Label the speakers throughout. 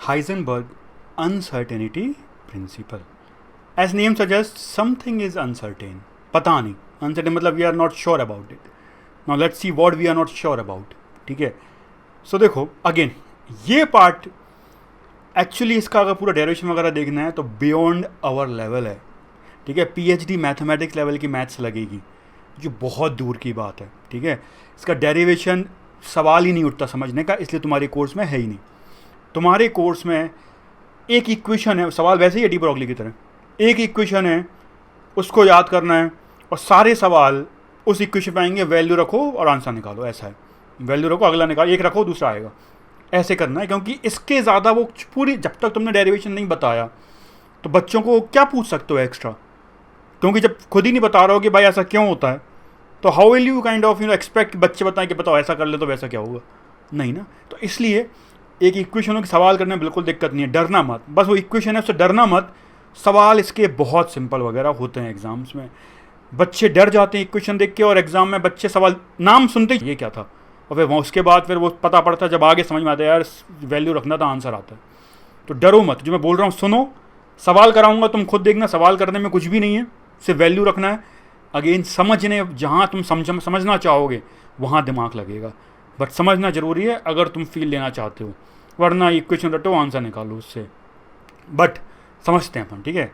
Speaker 1: Heisenberg uncertainty principle. As name suggests, something is uncertain. पता नहीं, uncertain मतलब we are not sure about it. Now let's see what we are not sure about. ठीक है, सो देखो again ये part actually इसका अगर पूरा डेरिवेशन वगैरह देखना है तो बियॉन्ड आवर लेवल है. ठीक है, पीएचडी मैथमेटिक्स लेवल की मैथ्स लगेगी, जो बहुत दूर की बात है. ठीक है, इसका डेरिवेशन सवाल ही नहीं उठता समझने का, इसलिए तुम्हारे कोर्स में है ही नहीं. तुम्हारे कोर्स में एक इक्वेशन है, सवाल वैसे ही है डी ब्रोगली की तरह, एक इक्वेशन है उसको याद करना है और सारे सवाल उस इक्वेशन पे आएंगे, वैल्यू रखो और आंसर निकालो. ऐसा है, वैल्यू रखो अगला निकालो, एक रखो दूसरा आएगा, ऐसे करना है. क्योंकि इसके ज़्यादा वो पूरी जब तक तुमने डेरिवेशन नहीं बताया तो बच्चों को क्या पूछ सकते हो एक्स्ट्रा, क्योंकि जब खुद ही नहीं बता रहे हो कि भाई ऐसा क्यों होता है तो how will you kind of expect बच्चे बताएं कि बताओ ऐसा कर ले तो वैसा क्या होगा, नहीं ना. तो इसलिए एक इक्वेशनों के सवाल करने में बिल्कुल दिक्कत नहीं है, डरना मत. बस वो इक्वेशन है उससे डरना मत. सवाल इसके बहुत सिंपल वगैरह होते हैं एग्जाम्स में. बच्चे डर जाते हैं इक्वेशन देख के और एग्जाम में बच्चे सवाल नाम सुनते ही ये क्या था, और फिर उसके बाद फिर वो पता पड़ता है जब आगे समझ में आता है यार वैल्यू रखना था आंसर आता है. तो डरो मत, जो मैं बोल रहा हूँ सुनो, सवाल कराऊंगा तुम खुद देखना, सवाल करने में कुछ भी नहीं है, सिर्फ वैल्यू रखना है. अगेन समझने, जहाँ तुम समझना चाहोगे वहाँ दिमाग लगेगा, बट समझना ज़रूरी है अगर तुम फील लेना चाहते हो, वरना इक्वेशन रटो आंसर निकालो उससे. बट समझते हैं अपन. ठीक है,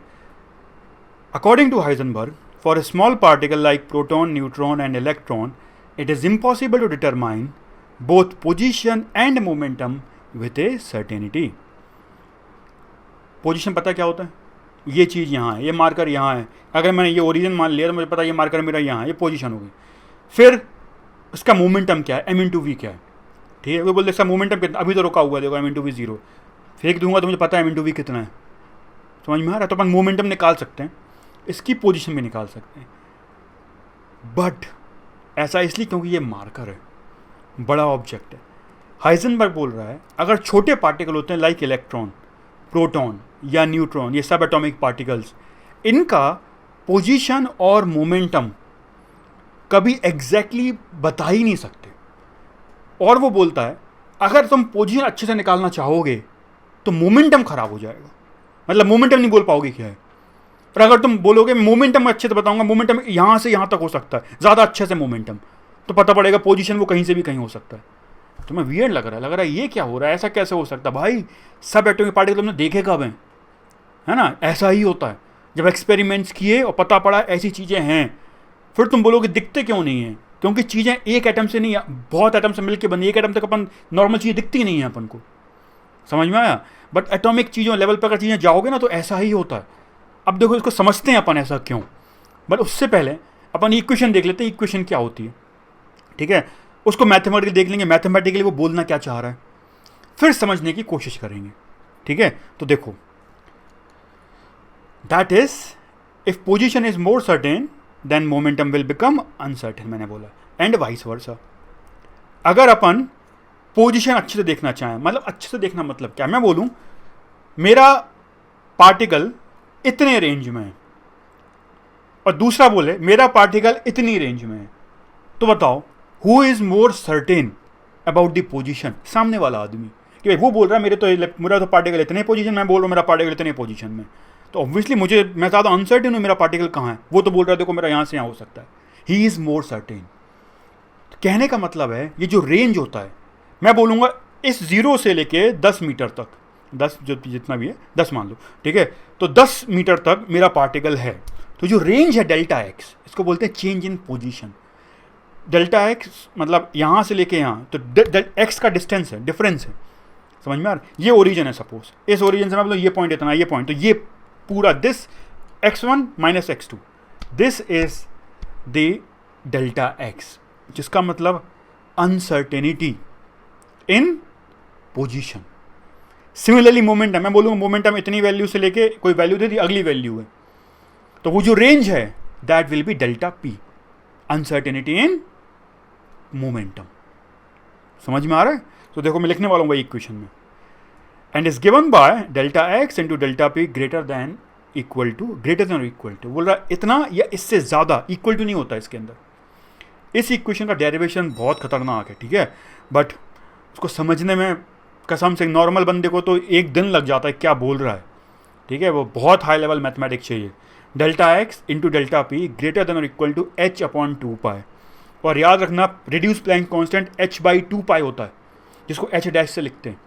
Speaker 1: according to Heisenberg, for a small particle like proton, neutron and electron, it is impossible to determine both position and momentum with a certainty. Position पता क्या होता है, ये चीज़ यहाँ है, ये मार्कर यहाँ है, अगर मैंने ये ओरिजिन मान लिया तो मुझे पता है ये मार्कर मेरा यहाँ है, ये पोजीशन होगी. फिर उसका मोमेंटम क्या है, एम इन टू वी क्या है. ठीक है, वो बोलते इसका मोमेंटम कितना, अभी तो रुका हुआ है देखो एम इन टू वी 0, फेंक दूंगा तो मुझे पता है एम इन टू वी कितना है. समझ में आ रहा है, तो अपन मोमेंटम निकाल सकते हैं, इसकी पोजीशन भी निकाल सकते हैं. बट ऐसा इसलिए क्योंकि ये मार्कर है, बड़ा ऑब्जेक्ट है. हाइजेनबर्ग बोल रहा है अगर छोटे पार्टिकल होते हैं लाइक इलेक्ट्रॉन, प्रोटॉन या न्यूट्रॉन, ये सब एटॉमिक पार्टिकल्स, इनका पोजीशन और मोमेंटम कभी एग्जैक्टली बता ही नहीं सकते. और वो बोलता है अगर तुम पोजीशन अच्छे से निकालना चाहोगे तो मोमेंटम खराब हो जाएगा, मतलब मोमेंटम नहीं बोल पाओगे क्या है. पर अगर तुम बोलोगे मोमेंटम अच्छे से बताऊंगा, मोमेंटम यहाँ से यहाँ तक हो सकता है, ज़्यादा अच्छे से मोमेंटम, तो पता पड़ेगा पोजीशन वो कहीं से भी कहीं हो सकता है. तुम्हें वियर्ड लग रहा है ये क्या हो रहा है, ऐसा कैसे हो सकता है. भाई सब एटॉमिक पार्टिकल तुमने देखे कब हैं, है ना. ऐसा ही होता है, जब एक्सपेरिमेंट्स किए और पता पड़ा ऐसी चीज़ें हैं, फिर तुम बोलोगे दिखते क्यों नहीं है, क्योंकि चीज़ें एक एटम से नहीं, बहुत एटम से मिलकर बनी. एक एटम तक अपन नॉर्मल चीज़ें दिखती नहीं है अपन को, समझ में आया. बट एटॉमिक चीज़ों लेवल पर अगर चीज़ें जाओगे ना तो ऐसा ही होता है. अब देखो इसको समझते हैं अपन ऐसा क्यों, बट उससे पहले अपन इक्वेशन देख लेते हैं, इक्वेशन क्या होती है. ठीक है, उसको मैथमेटिकली देख लेंगे, मैथमेटिकली वो बोलना क्या चाह रहा है, फिर समझने की कोशिश करेंगे. ठीक है, तो देखो that is if position is more certain then momentum will become uncertain, मैंने बोला, एंड वाइस वर्सा. अगर अपन पोजीशन अच्छे से देखना चाहें, मतलब अच्छे से देखना मतलब क्या, मैं बोलूँ मेरा पार्टिकल इतने रेंज में है और दूसरा बोले मेरा पार्टिकल इतनी रेंज में है, तो बताओ who is more certain about the position. सामने वाला आदमी, कि भाई वो बोल रहा है मेरा तो पार्टिकल इतने पोजीशन, मैं बोल रहा हूँ मेरा पार्टिकल इतने पोजीशन में, तो ऑब्वियसली मैं ज़्यादा अनसर्टेन हूँ मेरा पार्टिकल कहाँ है. वो तो बोल रहा है देखो मेरा यहाँ से यहाँ हो सकता है, ही इज़ मोर सर्टेन. कहने का मतलब है ये जो रेंज होता है, मैं बोलूँगा इस 0 से लेके 10 मीटर तक, 10 जो जितना भी है 10 मान लो, ठीक है, तो 10 मीटर तक मेरा पार्टिकल है. तो जो रेंज है डेल्टा एक्स, इसको बोलते हैं change in position. Delta x मतलब यहाँ से लेके यहाँ, तो एक्स का डिस्टेंस है, डिफरेंस है, समझ में आ रहा है. ये ओरिजिन है, सपोज इस ओरिजिन से मतलब ये पॉइंट इतना, ये पॉइंट, तो ये पूरा this x1 minus x2, this is the delta x, जिसका मतलब uncertainty in position. Similarly momentum, मैं बोलूँगा मोमेंटम इतनी वैल्यू से लेके कोई वैल्यू दे दी, अगली वैल्यू है, तो वो जो रेंज है that will be delta P, uncertainty in momentum. समझ में आ रहा है. तो देखो मैं लिखने वाला हूँ वही इक्वेशन में, and is given by delta x into delta P greater than equal to, greater than और इक्वल टू, बोल रहा इतना या इससे ज़्यादा, इक्वल टू नहीं होता इसके अंदर. इस इक्वेशन का डेरिवेशन बहुत खतरनाक है, ठीक है, बट उसको समझने में कसम से नॉर्मल बंदे को तो एक दिन लग जाता है क्या बोल रहा है, ठीक है, वो बहुत हाई लेवल मैथमेटिक्स चाहिए। Delta x into delta P greater than और equal to h upon 2 pi, और याद रखना reduce Planck constant h by 2 pi होता है, जिसको h डैश से लिखते हैं,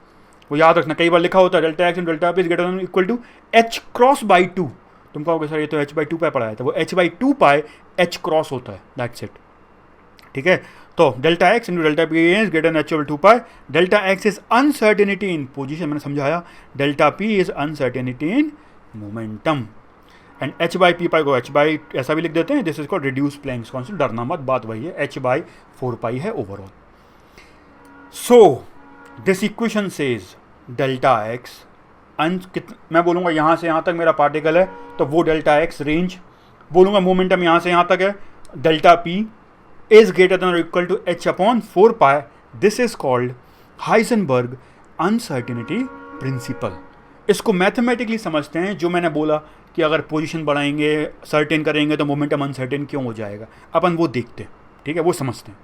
Speaker 1: वो याद रखना। कई बार लिखा होता है delta x into delta P greater than equal to h cross by 2, तुम कहोगे सर ये तो h बाई 2 पाई पढ़ाया था, वो h by 2 pi h cross होता है, दैट्स इट, ठीक है। तो delta x into delta p is greater than h over 2 pi. Delta x is uncertainty in position, मैंने समझाया, delta p is uncertainty in momentum, and h by p pi को h by ऐसा भी लिख देते हैं, this is called reduce Planck's constant, डरना मत, बात वही है, h बाई 4 पाई है overall. So this equation says delta x मैं बोलूँगा यहाँ से यहाँ तक मेरा पार्टिकल है तो वो डेल्टा एक्स रेंज, बोलूँगा मोमेंटम यहाँ से यहाँ तक है, delta p is greater than और equal to h upon 4 pi, this is called Heisenberg uncertainty principle. इसको मैथमेटिकली समझते हैं, जो मैंने बोला कि अगर पोजीशन बढ़ाएंगे सर्टेन करेंगे तो मोमेंटम अनसर्टेन क्यों हो जाएगा, अपन वो देखते हैं, ठीक है, वो समझते हैं।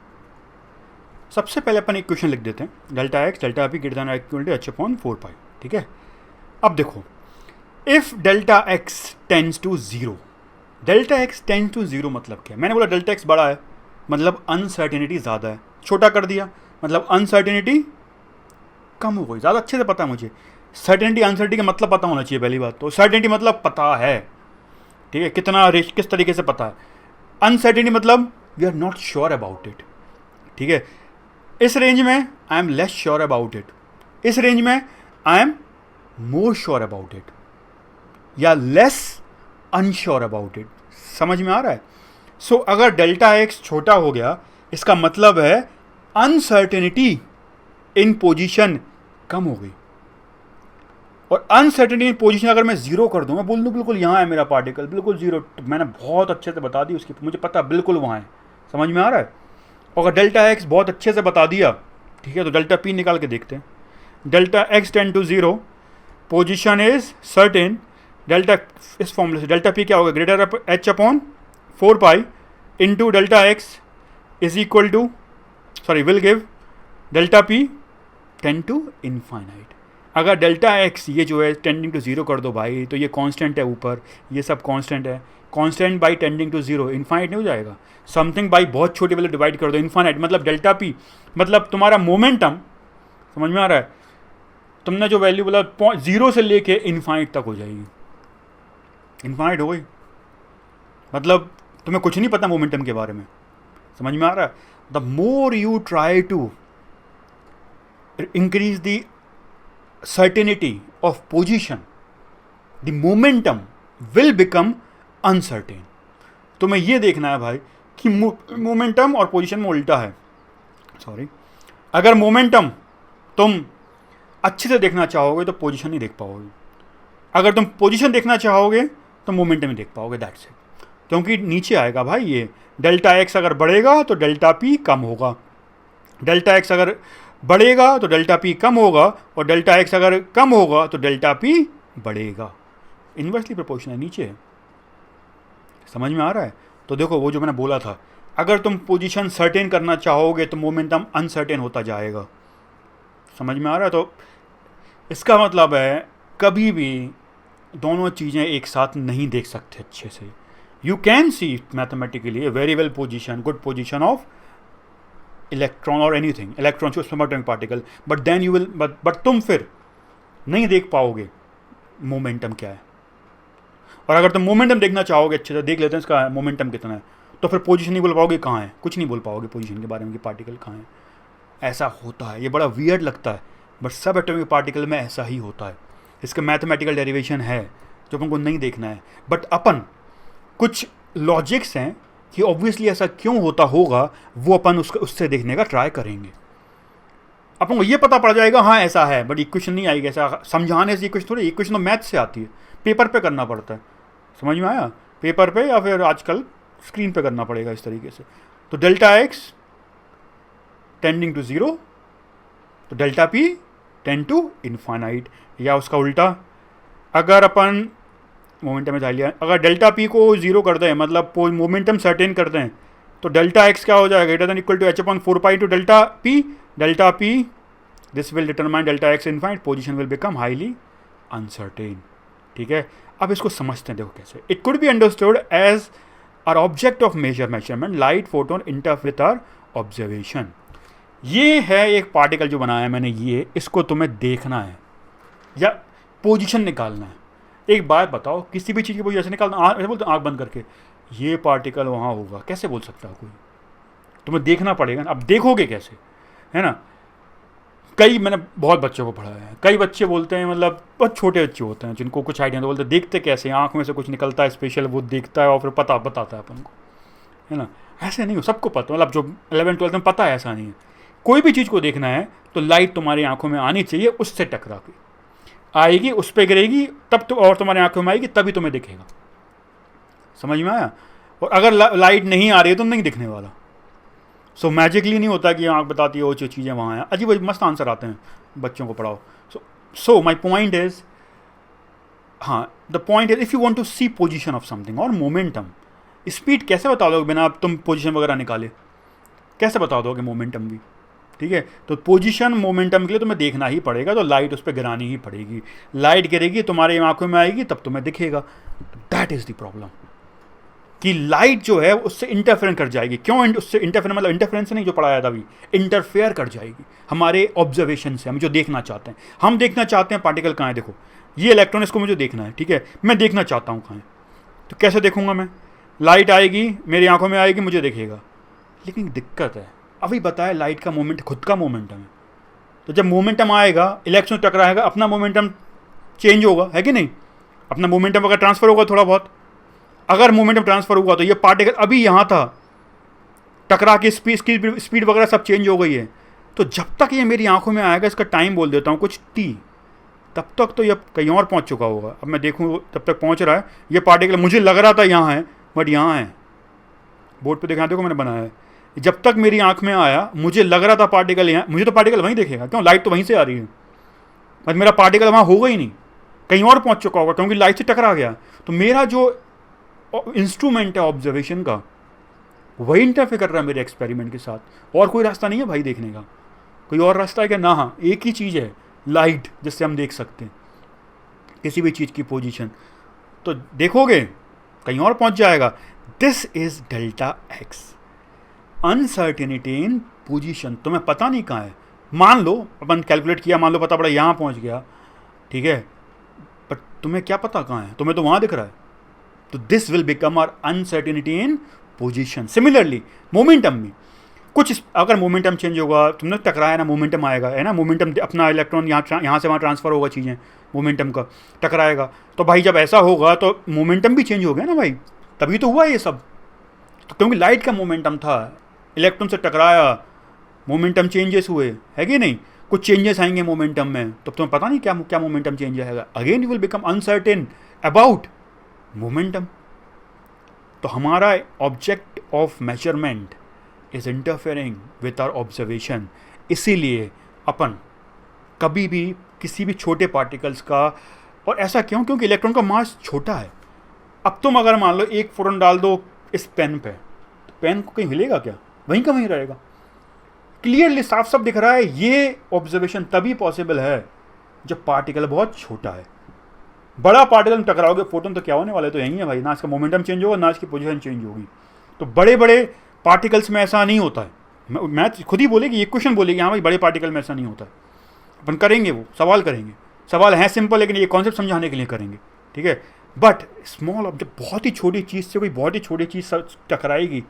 Speaker 1: सबसे पहले अपन इक्वेशन लिख देते हैं, delta x delta P greater than और equal to h upon 4 pi, ठीक है। अब देखो, if delta x tends to zero, delta x tends to zero मतलब क्या है, मैंने बोला डेल्टा एक्स बड़ा है मतलब अनसर्टेनिटी ज़्यादा है, छोटा कर दिया मतलब अनसर्टेनिटी कम हो गई, ज़्यादा अच्छे से पता है मुझे, सर्टेनिटी अनसर्टेनिटी का मतलब पता होना चाहिए पहली बात तो, सर्टेनिटी मतलब पता है, ठीक है, कितना किस तरीके से पता है, अनसर्टेनिटी मतलब we are not sure about it, ठीक है। इस रेंज में I am less sure about it, इस रेंज में I am more sure about it, या लेस अनश्योर अबाउट इट, समझ में आ रहा है। सो अगर डेल्टा एक्स छोटा हो गया इसका मतलब है अनसर्टेनिटी इन पोजीशन कम हो गई, और अनसर्टेनिटी इन पोजीशन अगर मैं जीरो कर दूं, मैं बोल दूं बिल्कुल यहाँ है मेरा पार्टिकल, बिल्कुल जीरो, तो मैंने बहुत अच्छे से बता दी उसकी, मुझे पता बिल्कुल वहाँ है, समझ में आ रहा है। और अगर डेल्टा एक्स बहुत अच्छे से बता दिया, ठीक है, तो डेल्टा पी निकाल के देखते हैं, delta X tend to zero, position is certain, delta इस फॉर्मूले से डेल्टा पी क्या होगा, greater h upon 4 pi into delta x is equal to will give delta P tend to infinite. अगर डेल्टा एक्स ये जो है टेंडिंग टू जीरो कर दो भाई, तो ये कांस्टेंट है ऊपर, ये सब कांस्टेंट है, constant by tending to zero infinite नहीं हो जाएगा, समथिंग बाई बहुत छोटी वाले डिवाइड कर दो इनफाइनाइट, मतलब डेल्टा पी मतलब तुम्हारा मोमेंटम, समझ में आ रहा है, तुमने जो वैल्यू बोला जीरो से लेके इनफाइनाइट तक हो जाएगी, इनफाइनाइट हो गई, मतलब तुम्हें कुछ नहीं पता मोमेंटम के बारे में, समझ में आ रहा है। The more you try to increase the certainty of position, the momentum will become uncertain। तुम्हें ये देखना है भाई कि मोमेंटम और पोजीशन में उल्टा है, अगर मोमेंटम तुम अच्छे से देखना चाहोगे तो पोजीशन नहीं देख पाओगे, अगर तुम पोजीशन देखना चाहोगे तो मोमेंटम ही देख पाओगे, दैट्स इट, क्योंकि नीचे आएगा भाई ये डेल्टा एक्स अगर बढ़ेगा तो डेल्टा पी कम होगा, डेल्टा एक्स अगर बढ़ेगा तो डेल्टा पी कम होगा, और डेल्टा एक्स अगर कम होगा तो डेल्टा पी बढ़ेगा, इन्वर्सली प्रोपोर्शनल है, नीचे है, समझ में आ रहा है। तो देखो वो जो मैंने बोला था, अगर तुम पोजीशन सर्टेन करना चाहोगे तो मोमेंटम अनसर्टेन होता जाएगा, समझ में आ रहा है। तो इसका मतलब है कभी भी दोनों चीज़ें एक साथ नहीं देख सकते अच्छे से, you can see mathematically a very well position, good position of electron और anything, electron to subatomic particle, but then you will but तुम फिर नहीं देख पाओगे मोमेंटम क्या है, और अगर तुम मोमेंटम देखना चाहोगे अच्छे से, देख लेते हैं इसका मोमेंटम कितना है, तो फिर पोजीशन नहीं बोल पाओगे कहाँ है, कुछ नहीं बोल पाओगे पोजीशन के बारे में कि पार्टिकल कहाँ है। ऐसा होता है, ये बड़ा वियर्ड लगता है, बट सब एटॉमिक पार्टिकल में ऐसा ही होता है, इसका मैथमेटिकल डेरिवेशन है जो अपन को नहीं देखना है, बट अपन कुछ लॉजिक्स हैं कि ऑब्वियसली ऐसा क्यों होता होगा, वो अपन उससे देखने का ट्राई करेंगे, अपन को ये पता पड़ जाएगा हाँ ऐसा है, बट इक्वेशन नहीं आएगी, ऐसा समझाने से इक्वेशन थोड़ी, इक्वेशन तो मैथ से आती है, पेपर पे करना पड़ता है, समझ में आया, पेपर पे या फिर आजकल स्क्रीन पे करना पड़ेगा इस तरीके से। तो delta x tending to zero, तो delta P tend to infinite, या उसका उल्टा, अगर अपन मोमेंटम में लिया, अगर डेल्टा पी को जीरो कर दें, मतलब मोमेंटम सर्टेन कर दें, तो डेल्टा एक्स क्या हो जाएगा, greater than equal to h upon 4 pi to delta P this will determine delta X infinite, position will become highly uncertain. ठीक है, अब इसको समझते हैं, देखो कैसे। It could be understood as our object of measurement, light photon interfere with our observation. ये है एक पार्टिकल जो बनाया है मैंने, ये इसको तुम्हें देखना है या पोजीशन निकालना है। एक बात बताओ, किसी भी चीज़ की पोजीशन निकालना, ऐसे बोलते आँख बंद करके ये पार्टिकल वहाँ होगा, कैसे बोल सकता है कोई? तुम्हें देखना पड़ेगा ना। अब देखोगे कैसे, है ना? मैंने बहुत बच्चों को पढ़ाया है, कई बच्चे बोलते हैं, मतलब बहुत छोटे बच्चे होते हैं जिनको कुछ आइडिया, तो बोलते हैं देखते कैसे, आँख में से कुछ निकलता है स्पेशल, वो देखता है और फिर बताता है अपन को, है ना? ऐसे नहीं हो, सबको पता, मतलब जो 11th-12th में पता है, ऐसा नहीं है। कोई भी चीज़ को देखना है तो लाइट तुम्हारी आंखों में आनी चाहिए, उससे टकरा के आएगी, उस पर गिरेगी, तब तो और तुम्हारी आंखों में आएगी, तभी तुम्हें दिखेगा। समझ में आया? और अगर लाइट नहीं आ रही है तो नहीं दिखने वाला। सो मैजिकली नहीं होता कि आँख बताती है वो जो चीज़ें वहाँ हैं। अजीब मस्त आंसर आते हैं, बच्चों को पढ़ाओ। सो माई पॉइंट इज, हाँ, the point is if you want to see position of something और मोमेंटम, स्पीड कैसे बता दोगे बिना तुम पोजिशन वगैरह निकाले? कैसे बता दोगे मोमेंटम भी? ठीक है, तो पोजीशन मोमेंटम के लिए तुम्हें देखना ही पड़ेगा, तो लाइट उस पर गिरानी ही पड़ेगी। लाइट गिरेगी, तुम्हारी आंखों में आएगी, तब तुम्हें दिखेगा। दैट इज द प्रॉब्लम, कि लाइट जो है उससे इंटरफेरेंस कर जाएगी। क्यों उससे इंटरफेरेंस? मतलब इंटरफेरेंस नहीं जो पढ़ाया था अभी, इंटरफेयर कर जाएगी हमारे ऑब्जर्वेशन से, हम जो देखना चाहते हैं। हम देखना चाहते हैं पार्टिकल कहाँ है, देखो ये इलेक्ट्रॉन, इसको मुझे देखना है, ठीक है, मैं देखना चाहता हूँ कहाँ है, तो कैसे देखूंगा मैं? लाइट आएगी, मेरी आंखों में आएगी, मुझे दिखेगा। लेकिन दिक्कत है, अभी बताया लाइट का मोमेंट खुद का मोमेंटम है, तो जब मोमेंटम आएगा, इलेक्ट्रॉन टकराएगा, अपना मोमेंटम चेंज होगा, है कि नहीं? अपना मोमेंटम अगर ट्रांसफर होगा थोड़ा बहुत, अगर मोमेंटम ट्रांसफर हुआ तो ये पार्टिकल अभी यहाँ था, टकरा के स्पीड वगैरह सब चेंज हो गई है। तो जब तक ये मेरी आंखों में आएगा, इसका टाइम बोल देता हूँ कुछ टी, तब तक तो ये कहीं और पहुँच चुका होगा। अब मैं देखूँ तब तक पहुँच रहा है ये पार्टिकल, मुझे लग रहा था यहाँ है बट यहाँ है, बोर्ड पे दिखा देखो मैंने बनाया है। जब तक मेरी आंख में आया, मुझे लग रहा था पार्टिकल यहाँ, मुझे तो पार्टिकल वहीं दिखेगा, क्यों? लाइट तो वहीं से आ रही है, बट मेरा पार्टिकल वहाँ होगा ही नहीं, कहीं और पहुँच चुका होगा, क्योंकि लाइट से टकरा गया। तो मेरा जो इंस्ट्रूमेंट है ऑब्जर्वेशन का, वही इंटरफेयर कर रहा है मेरे एक्सपेरिमेंट के साथ। और कोई रास्ता नहीं है भाई देखने का, कोई और रास्ता है क्या? ना, हाँ, एक ही चीज़ है, लाइट, जिससे हम देख सकते हैं किसी भी चीज़ की पोजीशन। तो देखोगे कहीं और पहुँच जाएगा। This is delta x, uncertainty in position. तुम्हें पता नहीं कहाँ है, मान लो अपन कैलकुलेट किया, मान लो पता पड़ा यहाँ पहुँच गया, ठीक है, बट तुम्हें क्या पता कहाँ है? तुम्हें तो वहाँ दिख रहा है। तो this will become our uncertainty in position. Similarly momentum में कुछ, अगर मोमेंटम चेंज होगा, तुमने टकराया ना, मोमेंटम आएगा, है ना? मोमेंटम, अपना इलेक्ट्रॉन यहाँ से वहाँ ट्रांसफर होगा, चीज़ें मोमेंटम का टकराएगा। तो भाई जब ऐसा होगा तो मोमेंटम भी चेंज हो गया ना भाई, तभी तो हुआ ये सब। तो क्योंकि लाइट का मोमेंटम था, इलेक्ट्रॉन से टकराया, मोमेंटम चेंजेस हुए, है कि नहीं? कुछ चेंजेस आएंगे मोमेंटम में, तो तुम्हें पता नहीं क्या क्या मोमेंटम चेंज आएगा। Again you will become uncertain about momentum. तो हमारा object of measurement is interfering with our observation. इसीलिए अपन कभी भी किसी भी छोटे पार्टिकल्स का, और ऐसा क्यों? क्योंकि इलेक्ट्रॉन का मास छोटा है। अब तुम अगर मान लो एक फोटोन डाल दो इस पेन पे, तो पेन को कहीं हिलेगा क्या? वहीं का वहीं रहेगा। क्लियरली साफ साफ दिख रहा है, ये ऑब्जर्वेशन तभी पॉसिबल है जब पार्टिकल बहुत छोटा है। बड़ा पार्टिकल में टकराओगे, फोटोन तो क्या होने वाले, तो यही है भाई, ना इसका मोमेंटम चेंज होगा, ना इसकी पोजीशन चेंज होगी। तो बड़े बड़े पार्टिकल्स में ऐसा नहीं होता है। मैथ खुद ही बोलेगी, ये क्वेश्चन बोलेगी, हाँ भाई बड़े पार्टिकल में ऐसा नहीं होता है। अपन करेंगे, वो सवाल करेंगे, सवाल है सिंपल, लेकिन ये कॉन्सेप्ट समझाने के लिए करेंगे, ठीक है। बट स्मॉल ऑब्जेक्ट, बहुत ही छोटी चीज़ से कोई बहुत ही छोटी चीज़ टकराएगी,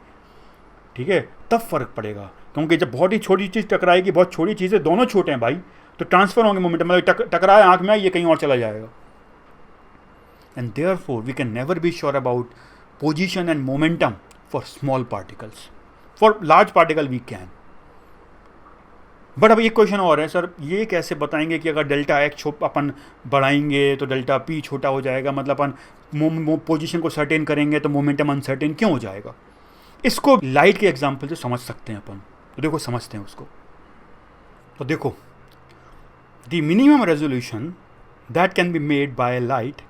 Speaker 1: ठीक है, तब फर्क पड़ेगा। क्योंकि जब बहुत ही छोटी चीज़ टकराएगी, बहुत छोटी चीज़ें, दोनों छोटे हैं भाई, तो ट्रांसफर होंगे मोमेंटम, मतलब टकराए आँख में, ये कहीं और चला जाएगा। And therefore we can never be sure about position and momentum for small particles. For large particle we can. But अब एक क्वेश्चन और है, सर ये कैसे बताएंगे कि अगर डेल्टा एक्स अपन बढ़ाएंगे तो डेल्टा पी छोटा हो जाएगा, मतलब अपन पोजीशन को सर्टेन करेंगे तो मोमेंटम अनसर्टेन क्यों हो जाएगा? इसको लाइट के एग्जांपल से समझ सकते हैं अपन। तो देखो समझते हैं उसको। तो देखो, the minimum resolution that can be made by light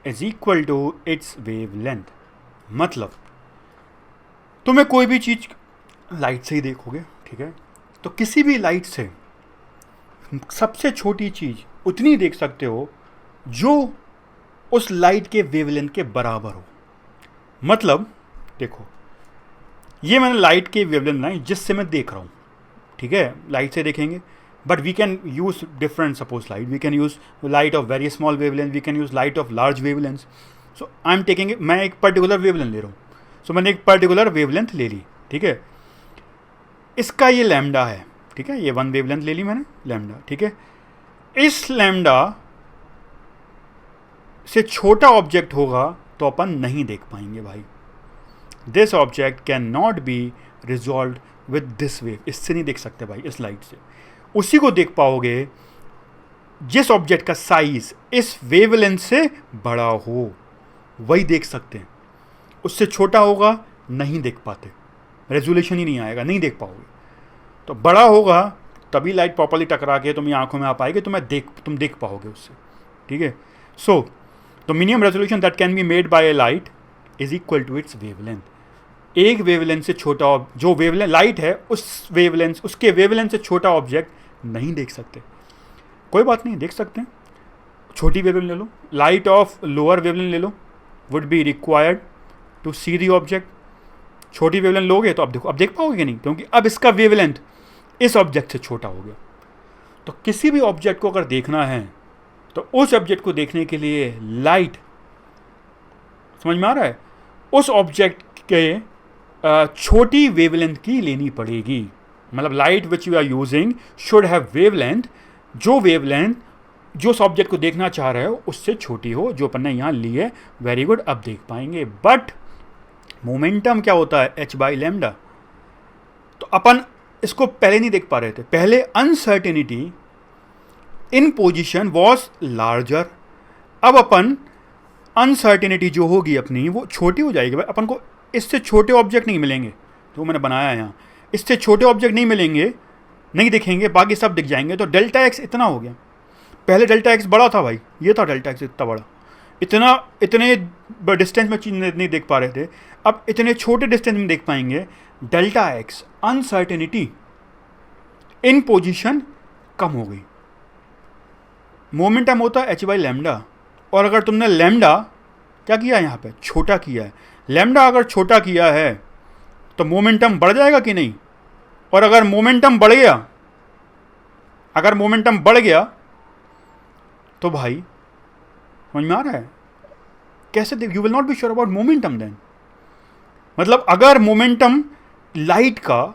Speaker 1: is equal to its wavelength. मतलब तुम्हें कोई भी चीज़ लाइट से ही देखोगे, ठीक है, तो किसी भी लाइट से सबसे छोटी चीज़ उतनी देख सकते हो जो उस लाइट के वेवलेंथ के बराबर हो। मतलब देखो, ये मैंने लाइट के वेवलेंथ बनाई जिससे मैं देख रहा हूँ, ठीक है, लाइट से देखेंगे, but we can use different suppose light, we can use light of very small wavelength, we can use light of large wavelength. So I am taking, मैं एक पर्टिकुलर वेवलेंथ ले रहा हूँ, सो मैंने एक पर्टिकुलर वेवलेंथ ले ली, ठीक है, इसका ये लैम्डा है, ठीक है, ये वन वेवलेंथ ले ली मैंने, लैम्डा, ठीक है। इस लैम्डा से छोटा ऑब्जेक्ट होगा तो अपन नहीं देख पाएंगे भाई। This object can not be resolve with this wave, इससे नहीं देख सकते भाई, इस लाइट से। उसी को देख पाओगे जिस ऑब्जेक्ट का साइज इस वेवलेंथ से बड़ा हो, वही देख सकते हैं। उससे छोटा होगा नहीं देख पाते, रेजोल्यूशन ही नहीं आएगा, नहीं देख पाओगे। तो बड़ा होगा तभी लाइट प्रॉपर्ली टकरा के तुम्हें आंखों में आ पाएगी, तुम देख पाओगे उससे, ठीक है। So the minimum resolution that can be made by a light is equal to its wavelength. एक वेवलेंथ से छोटा, जो वेवलेंथ लाइट है उस वेवलेंथ, उसके वेवलेंथ से छोटा ऑब्जेक्ट नहीं देख सकते। कोई बात नहीं, देख सकते हैं, छोटी वेवलेंथ ले लो, लाइट ऑफ लोअर वेवलेंथ ले लो, would be required to see the object. छोटी वेवलेंथ लोगे तो अब देखो, अब देख पाओगे नहीं, क्योंकि अब इसका वेवलेंथ इस ऑब्जेक्ट से छोटा हो गया। तो किसी भी ऑब्जेक्ट को अगर देखना है तो उस ऑब्जेक्ट को देखने के लिए लाइट, समझ में आ रहा है, उस ऑब्जेक्ट के छोटी वेवलेंथ की लेनी पड़ेगी। मतलब light which you are using should have wavelength, जो वेवलेंथ जो उस ऑब्जेक्ट को देखना चाह रहे हो उससे छोटी हो, जो अपन ने यहाँ ली है। वेरी गुड, अब देख पाएंगे। बट मोमेंटम क्या होता है, h बाई लैम्डा। तो अपन इसको पहले नहीं देख पा रहे थे, पहले uncertainty in position was larger. अब अपन अनसर्टेनिटी जो होगी अपनी वो छोटी हो जाएगी। अपन को इससे छोटे ऑब्जेक्ट नहीं मिलेंगे, तो मैंने बनाया यहाँ, इससे छोटे ऑब्जेक्ट नहीं मिलेंगे, नहीं दिखेंगे, बाकी सब दिख जाएंगे। तो डेल्टा एक्स इतना हो गया। पहले डेल्टा एक्स बड़ा था भाई, ये था डेल्टा एक्स इतना बड़ा, इतने डिस्टेंस में चीज नहीं देख पा रहे थे, अब इतने छोटे डिस्टेंस में देख पाएंगे। Delta x uncertainty in position कम हो गई। मोमेंटम होता है h बाई लैम्डा, और अगर तुमने लैम्डा क्या किया यहाँ पे, छोटा किया है। लैम्डा अगर छोटा किया है तो मोमेंटम बढ़ जाएगा कि नहीं? और अगर मोमेंटम बढ़ गया, तो भाई समझ में आ रहा है कैसे? You will not be sure about momentum then. मतलब अगर मोमेंटम लाइट का,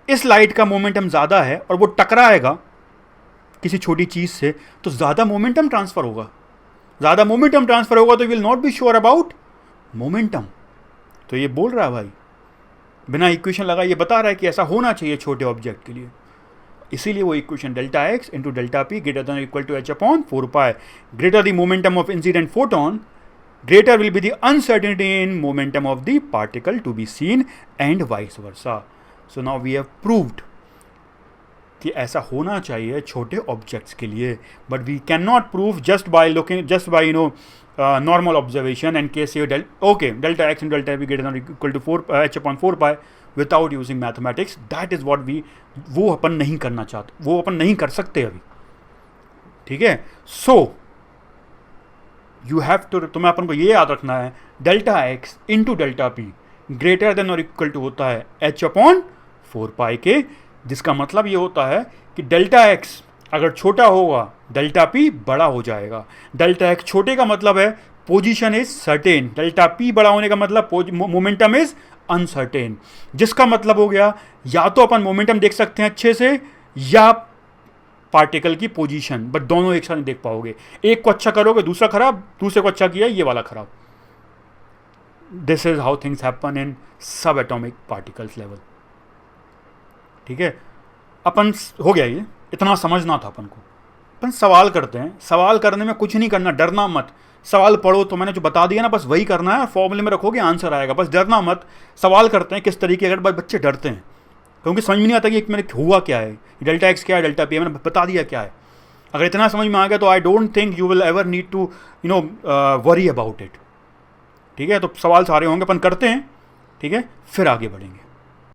Speaker 1: इस लाइट का मोमेंटम ज़्यादा है और वो टकराएगा किसी छोटी चीज़ से, तो ज़्यादा मोमेंटम ट्रांसफ़र होगा। ज़्यादा मोमेंटम ट्रांसफ़र होगा तो will not be sure about momentum. तो ये बोल रहा है भाई, बिना इक्वेशन लगाए ये बता रहा है कि ऐसा होना चाहिए छोटे ऑब्जेक्ट के लिए। इसीलिए वो equation delta x into delta P greater than equal to h upon 4 pi, greater the momentum of incident photon, greater will be the uncertainty in momentum of the particle to be seen and vice versa. So now we have proved कि ऐसा होना चाहिए छोटे objects के लिए, but we can not prove just by normal observation and case you delta x and delta p greater than or equal to 4 h upon 4 pi without using mathematics. That is what वो अपन नहीं करना चाहते, वो अपन नहीं कर सकते अभी, ठीक है। सो यू हैव टू, तुम्हें अपन को ये याद रखना है, delta x into delta P greater than और इक्वल टू होता है h अपॉन 4 पाई के, जिसका मतलब ये होता है कि डेल्टा एक्स अगर छोटा होगा डेल्टा पी बड़ा हो जाएगा। डेल्टा एक्स छोटे का मतलब है position is certain, delta P बड़ा होने का मतलब मोमेंटम इज अनसर्टेन, जिसका मतलब हो गया या तो अपन मोमेंटम देख सकते हैं अच्छे से या पार्टिकल की पोजीशन, बट दोनों एक साथ नहीं देख पाओगे। एक को अच्छा करोगे दूसरा खराब, दूसरे को अच्छा किया ये वाला खराब। This is how things happen in सब एटॉमिक पार्टिकल्स लेवल, ठीक है। अपन हो गया, ये इतना समझना था अपन को। अपन सवाल करते हैं, सवाल करने में कुछ नहीं करना, डरना मत। सवाल पढ़ो तो मैंने जो बता दिया ना, बस वही करना है, फॉर्मूले में रखोगे आंसर आएगा, बस डरना मत। सवाल करते हैं किस तरीके, अगर बच्चे डरते हैं क्योंकि समझ में नहीं आता कि मैंने हुआ क्या है, डेल्टा एक्स क्या है, डेल्टा पी, मैंने बता दिया क्या है। अगर इतना समझ में आ गया तो I don't think you will ever need to worry about it, ठीक है। तो सवाल सारे होंगे, अपन करते हैं, ठीक है, फिर आगे बढ़ेंगे।